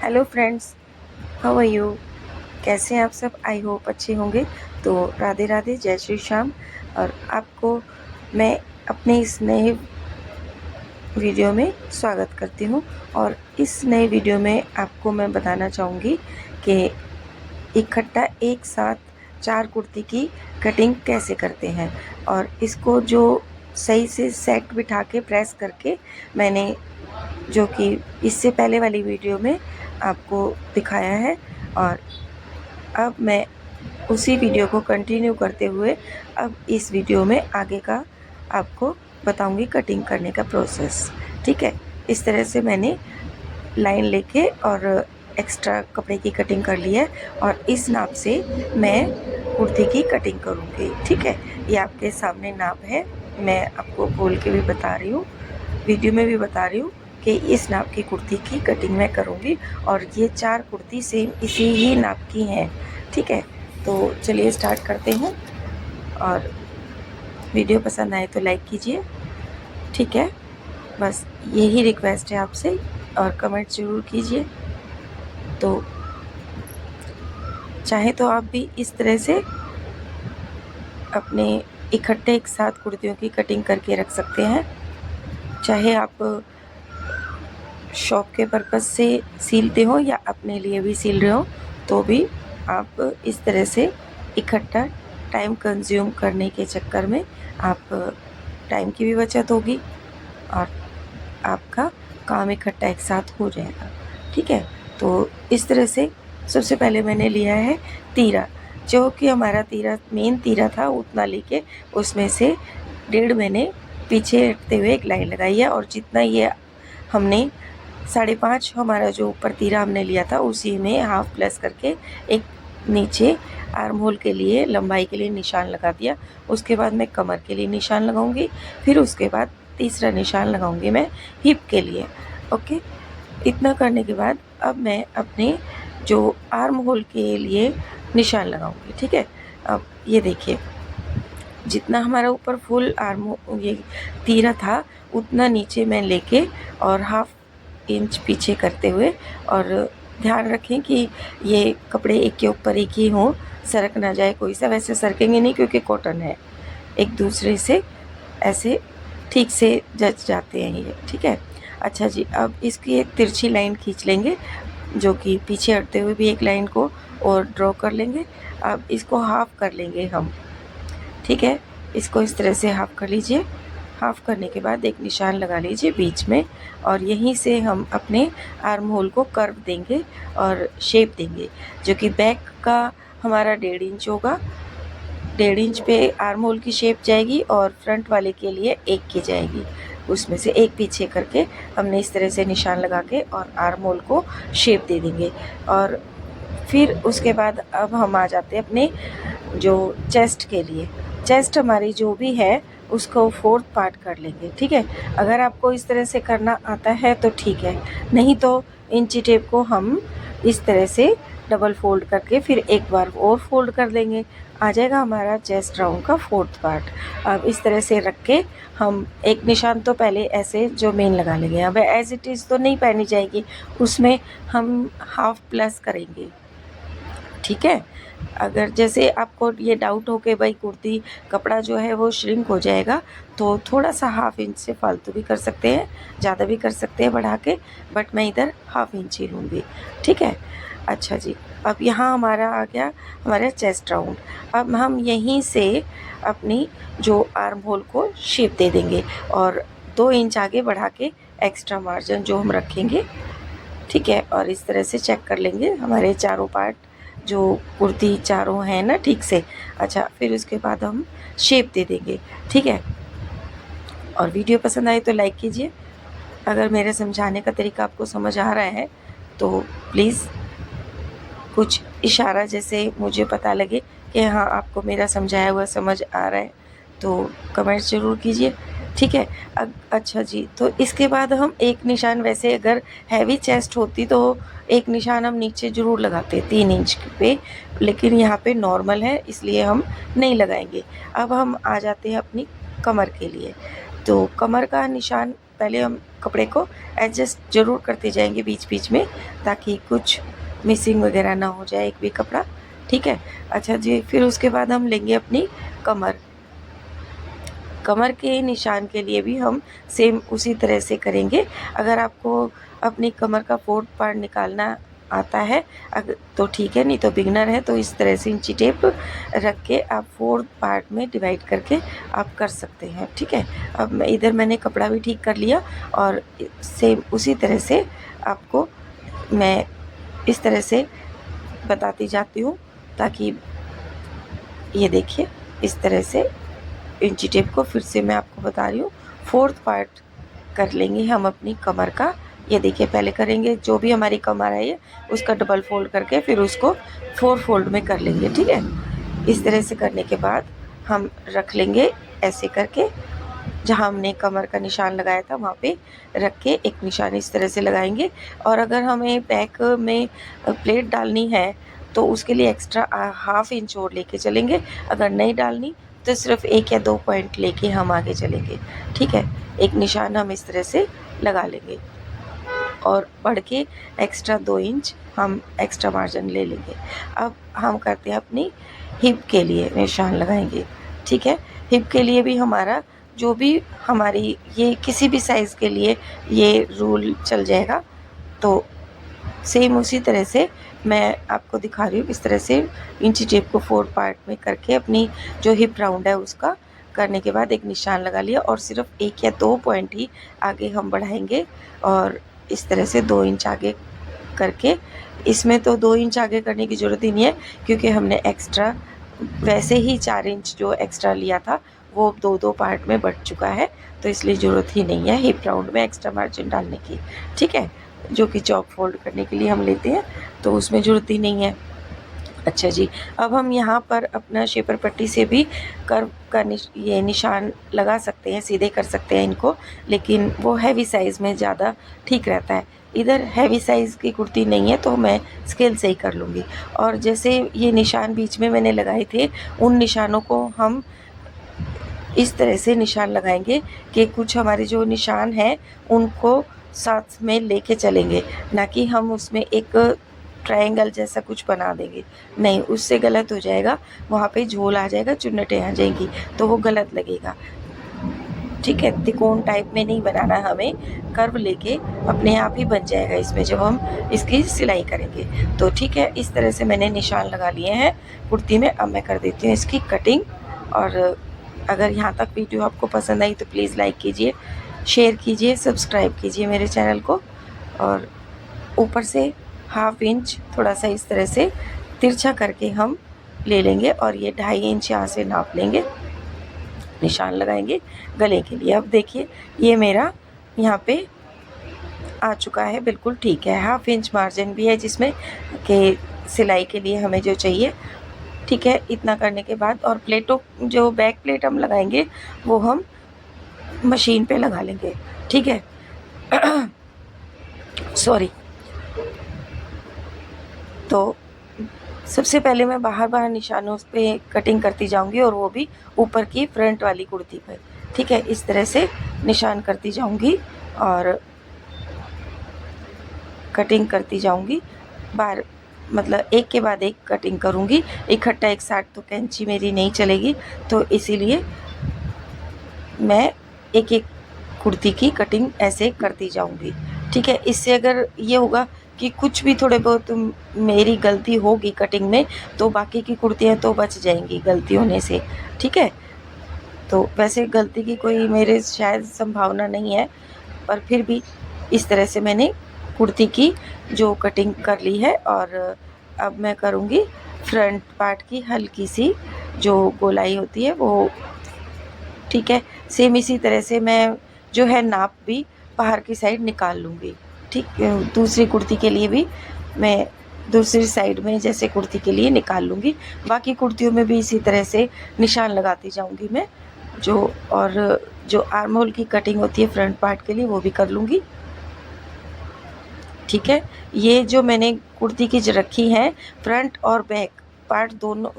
Hello friends, how are you. कैसे हैं आप सब? आई होप अच्छे होंगे। तो राधे राधे, जय श्री श्याम। और आपको मैं अपने इस नए वीडियो में स्वागत करती हूँ। और इस नए वीडियो में आपको मैं बताना चाहूँगी कि इकट्ठा एक साथ 4 कुर्ती की कटिंग कैसे करते हैं। और इसको जो सही से सेट बिठा के प्रेस करके मैंने, जो कि इससे पहले वाली वीडियो में आपको दिखाया है, और अब मैं उसी वीडियो को कंटिन्यू करते हुए अब इस वीडियो में आगे का आपको बताऊंगी कटिंग करने का प्रोसेस। ठीक है, इस तरह से मैंने लाइन लेके और एक्स्ट्रा कपड़े की कटिंग कर ली है, और इस नाप से मैं कुर्ती की कटिंग करूँगी। ठीक है, ये आपके सामने नाप है, मैं आपको बोल के भी बता रही हूँ, वीडियो में भी बता रही हूँ कि इस नाप की कुर्ती की कटिंग मैं करूँगी। और ये 4 कुर्ती सेम इसी ही नाप की हैं। ठीक है, तो चलिए स्टार्ट करते हैं। और वीडियो पसंद आए तो लाइक कीजिए। ठीक है, बस यही रिक्वेस्ट है आपसे, और कमेंट ज़रूर कीजिए। तो चाहे तो आप भी इस तरह से अपने इकट्ठे एक साथ कुर्तियों की कटिंग करके रख सकते हैं। चाहे आप शॉप के पर्पज़ से सीलते हो या अपने लिए भी सील रहे हो, तो भी आप इस तरह से इकट्ठा टाइम कंज्यूम करने के चक्कर में आप टाइम की भी बचत होगी और आपका काम इकट्ठा एक साथ हो जाएगा। ठीक है, तो इस तरह से सबसे पहले मैंने लिया है तीरा, जो कि हमारा तीरा मेन तीरा था, उतना लेके उसमें से 1.5 मैंने पीछे रखते हुए एक लाइन लगाई है। और जितना ये हमने 5.5 हमारा जो ऊपर तीरा हमने लिया था, उसी में हाफ प्लस करके एक नीचे आर्म होल के लिए लंबाई के लिए निशान लगा दिया। उसके बाद मैं कमर के लिए निशान लगाऊंगी, फिर उसके बाद तीसरा निशान लगाऊंगी मैं हिप के लिए। ओके, इतना करने के बाद अब मैं अपने जो आर्म होल के लिए निशान लगाऊंगी। ठीक है, अब ये देखिए, जितना हमारा ऊपर फुल आर्म ये तीरा था, उतना नीचे मैं लेके और हाफ इंच पीछे करते हुए, और ध्यान रखें कि ये कपड़े एक के ऊपर एक ही हों, सरक ना जाए कोई सा। वैसे सरकेंगे नहीं क्योंकि कॉटन है, एक दूसरे से ऐसे ठीक से जच जाते हैं ये। ठीक है, अच्छा जी, अब इसकी एक तिरछी लाइन खींच लेंगे, जो कि पीछे हटते हुए भी एक लाइन को और ड्रॉ कर लेंगे। अब इसको हाफ कर लेंगे हम। ठीक है, इसको इस तरह से हाफ कर लीजिए। हाफ करने के बाद एक निशान लगा लीजिए बीच में, और यहीं से हम अपने आर्म होल को कर्व देंगे और शेप देंगे, जो कि बैक का हमारा 1.5 इंच होगा। 1.5 इंच पे आर्म होल की शेप जाएगी, और फ्रंट वाले के लिए 1 की जाएगी। उसमें से एक पीछे करके हमने इस तरह से निशान लगा के और आर्म होल को शेप दे देंगे। और फिर उसके बाद अब हम आ जाते हैं अपने जो चेस्ट के लिए। चेस्ट हमारी जो भी है उसको 4th पार्ट कर लेंगे। ठीक है, अगर आपको इस तरह से करना आता है तो ठीक है, नहीं तो इंची टेप को हम इस तरह से डबल फोल्ड करके फिर एक बार और फोल्ड कर देंगे, आ जाएगा हमारा चेस्ट राउंड का 4th पार्ट। अब इस तरह से रख के हम एक निशान तो पहले ऐसे जो मेन लगा लेंगे। अब एज इट इज़ तो नहीं पहनी जाएगी, उसमें हम हाफ प्लस करेंगे। ठीक है, अगर जैसे आपको ये डाउट हो कि भाई कुर्ती कपड़ा जो है वो श्रिंक हो जाएगा, तो थोड़ा सा हाफ इंच से फालतू भी कर सकते हैं, ज़्यादा भी कर सकते हैं बढ़ा के, बट मैं इधर हाफ इंच ही लूँगी। ठीक है, अच्छा जी, अब यहाँ हमारा आ गया हमारा चेस्ट राउंड। अब हम यहीं से अपनी जो आर्म होल को शेप दे देंगे, और 2 इंच आगे बढ़ा के एक्स्ट्रा मार्जिन जो हम रखेंगे। ठीक है, और इस तरह से चेक कर लेंगे हमारे चारों पार्ट, जो कुर्ती चारों हैं ना ठीक से। अच्छा, फिर उसके बाद हम शेप दे देंगे। ठीक है, और वीडियो पसंद आए तो लाइक कीजिए। अगर मेरे समझाने का तरीका आपको समझ आ रहा है तो प्लीज़ कुछ इशारा, जैसे मुझे पता लगे कि हाँ आपको मेरा समझाया हुआ समझ आ रहा है, तो कमेंट ज़रूर कीजिए। ठीक है, अच्छा जी, तो इसके बाद हम एक निशान, वैसे अगर हैवी चेस्ट होती तो एक निशान हम नीचे ज़रूर लगाते 3 इंच पे, लेकिन यहाँ पे नॉर्मल है इसलिए हम नहीं लगाएंगे। अब हम आ जाते हैं अपनी कमर के लिए। तो कमर का निशान पहले हम कपड़े को एडजस्ट ज़रूर करते जाएंगे बीच बीच में, ताकि कुछ मिसिंग वगैरह ना हो जाए एक भी कपड़ा। ठीक है। अच्छा जी, फिर उसके बाद हम लेंगे अपनी कमर। कमर के निशान के लिए भी हम सेम उसी तरह से करेंगे। अगर आपको अपनी कमर का 4th पार्ट निकालना आता है अगर तो ठीक है, नहीं तो बिगनर है तो इस तरह से इंची टेप रख के आप 4th पार्ट में डिवाइड करके आप कर सकते हैं। ठीक है। अब मैंने कपड़ा भी ठीक कर लिया और सेम उसी तरह से आपको मैं इस तरह से बताती जाती हूँ, ताकि ये देखिए इस तरह से इंची टेप को फिर से मैं आपको बता रही हूँ 4th पार्ट कर लेंगे हम अपनी कमर का। ये देखिए पहले करेंगे जो भी हमारी कमर है ये उसका डबल फोल्ड करके फिर उसको 4 फोल्ड में कर लेंगे। ठीक है। इस तरह से करने के बाद हम रख लेंगे ऐसे करके, जहाँ हमने कमर का निशान लगाया था वहाँ पे रख के एक निशान इस तरह से लगाएंगे। और अगर हमें बैक में प्लेट डालनी है तो उसके लिए एक्स्ट्रा 1/2 इंच और लेके चलेंगे। अगर नहीं डालनी तो सिर्फ 1 या 2 पॉइंट लेके हम आगे चलेंगे। ठीक है। एक निशान हम इस तरह से लगा लेंगे और बढ़ के एक्स्ट्रा 2 इंच हम एक्स्ट्रा मार्जिन ले लेंगे। अब हम करते हैं अपनी हिप के लिए निशान लगाएंगे। ठीक है। हिप के लिए भी हमारा जो भी हमारी ये किसी भी साइज़ के लिए ये रूल चल जाएगा। तो सेम उसी तरह से मैं आपको दिखा रही हूँ किस तरह से इंची टेप को 4 पार्ट में करके अपनी जो हिप राउंड है उसका करने के बाद एक निशान लगा लिया और सिर्फ 1 या 2 पॉइंट ही आगे हम बढ़ाएंगे और इस तरह से 2 इंच आगे करके, इसमें तो 2 इंच आगे करने की ज़रूरत ही नहीं है क्योंकि हमने एक्स्ट्रा वैसे ही 4 इंच जो एक्स्ट्रा लिया था वो 2-2 पार्ट में बढ़ चुका है, तो इसलिए ज़रूरत ही नहीं है हिप राउंड में एक्स्ट्रा मार्जिन डालने की। ठीक है। जो कि चॉक फोल्ड करने के लिए हम लेते हैं तो उसमें ज़रूरत ही नहीं है। अच्छा जी, अब हम यहाँ पर अपना शेपर पट्टी से भी कर्व का ये निशान लगा सकते हैं, सीधे कर सकते हैं इनको, लेकिन वो हैवी साइज़ में ज़्यादा ठीक रहता है। इधर हैवी साइज़ की कुर्ती नहीं है तो मैं स्केल से ही कर लूँगी। और जैसे ये निशान बीच में मैंने लगाए थे उन निशानों को हम इस तरह से निशान लगाएंगे कि कुछ हमारे जो निशान हैं उनको साथ में लेके चलेंगे, ना कि हम उसमें एक ट्रायंगल जैसा कुछ बना देंगे। नहीं, उससे गलत हो जाएगा, वहाँ पे झोल आ जाएगा, चुन्नटें आ जाएंगी तो वो गलत लगेगा। ठीक है। त्रिकोण टाइप में नहीं बनाना, हमें कर्व लेके अपने आप ही बन जाएगा इसमें जब हम इसकी सिलाई करेंगे। तो ठीक है, इस तरह से मैंने निशान लगा लिए हैं कुर्ती में। अब मैं कर देती हूँ इसकी कटिंग। और अगर यहाँ तक वीडियो आपको पसंद आई तो प्लीज़ लाइक कीजिए, शेयर कीजिए, सब्सक्राइब कीजिए मेरे चैनल को। और ऊपर से 1/2 इंच थोड़ा सा इस तरह से तिरछा करके हम ले लेंगे और ये 2.5 इंच यहाँ से नाप लेंगे, निशान लगाएंगे गले के लिए। अब देखिए ये मेरा यहाँ पे आ चुका है, बिल्कुल ठीक है। 1/2 इंच मार्जिन भी है जिसमें कि सिलाई के लिए हमें जो चाहिए। ठीक है। इतना करने के बाद और प्लेटों जो बैक प्लेट हम लगाएंगे वो हम मशीन पे लगा लेंगे। ठीक है। सॉरी। तो सबसे पहले मैं बाहर निशानों पे कटिंग करती जाऊंगी और वो भी ऊपर की फ्रंट वाली कुर्ती पे। ठीक है। इस तरह से निशान करती जाऊंगी और कटिंग करती जाऊंगी। बार मतलब एक के बाद एक कटिंग करूंगी, इकट्ठा एक साथ तो कैंची मेरी नहीं चलेगी, तो इसीलिए मैं एक एक कुर्ती की कटिंग ऐसे करती जाऊंगी। ठीक है। इससे अगर ये होगा कि कुछ भी थोड़े बहुत मेरी गलती होगी कटिंग में तो बाकी की कुर्तियाँ तो बच जाएंगी गलती होने से। ठीक है। तो वैसे गलती की कोई मेरे शायद संभावना नहीं है, पर फिर भी इस तरह से मैंने कुर्ती की जो कटिंग कर ली है। और अब मैं करूँगी फ्रंट पार्ट की हल्की सी जो गोलाई होती है वो। ठीक है। सेम इसी तरह से मैं जो है नाप भी बाहर की साइड निकाल लूँगी। ठीक, दूसरी कुर्ती के लिए भी मैं दूसरी साइड में जैसे कुर्ती के लिए निकाल लूँगी। बाकी कुर्तियों में भी इसी तरह से निशान लगाती जाऊँगी मैं। जो आर्म होल की कटिंग होती है फ्रंट पार्ट के लिए वो भी कर लूँगी। ठीक है। ये जो मैंने कुर्ती की रखी है फ्रंट और बैक पार्ट दोनों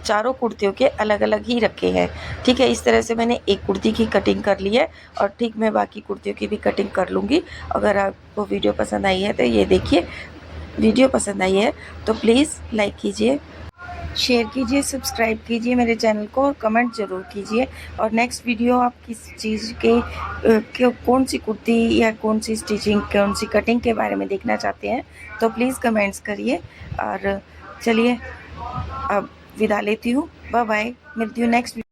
चारों कुर्तियों के अलग अलग ही रखे हैं। ठीक है, इस तरह से मैंने एक कुर्ती की कटिंग कर ली है और ठीक मैं बाकी कुर्तियों की भी कटिंग कर लूँगी। अगर आपको वीडियो पसंद आई है तो ये देखिए, वीडियो पसंद आई है तो प्लीज़ लाइक कीजिए, शेयर कीजिए, सब्सक्राइब कीजिए मेरे चैनल को और कमेंट ज़रूर कीजिए। और नेक्स्ट वीडियो आप किस चीज़ के कौन सी कुर्ती या कौन सी स्टिचिंग, कौन सी कटिंग के बारे में देखना चाहते हैं तो प्लीज़ कमेंट्स करिए। और चलिए अब विदा लेती हूँ, बाय बाय, मिलती हूँ नेक्स्ट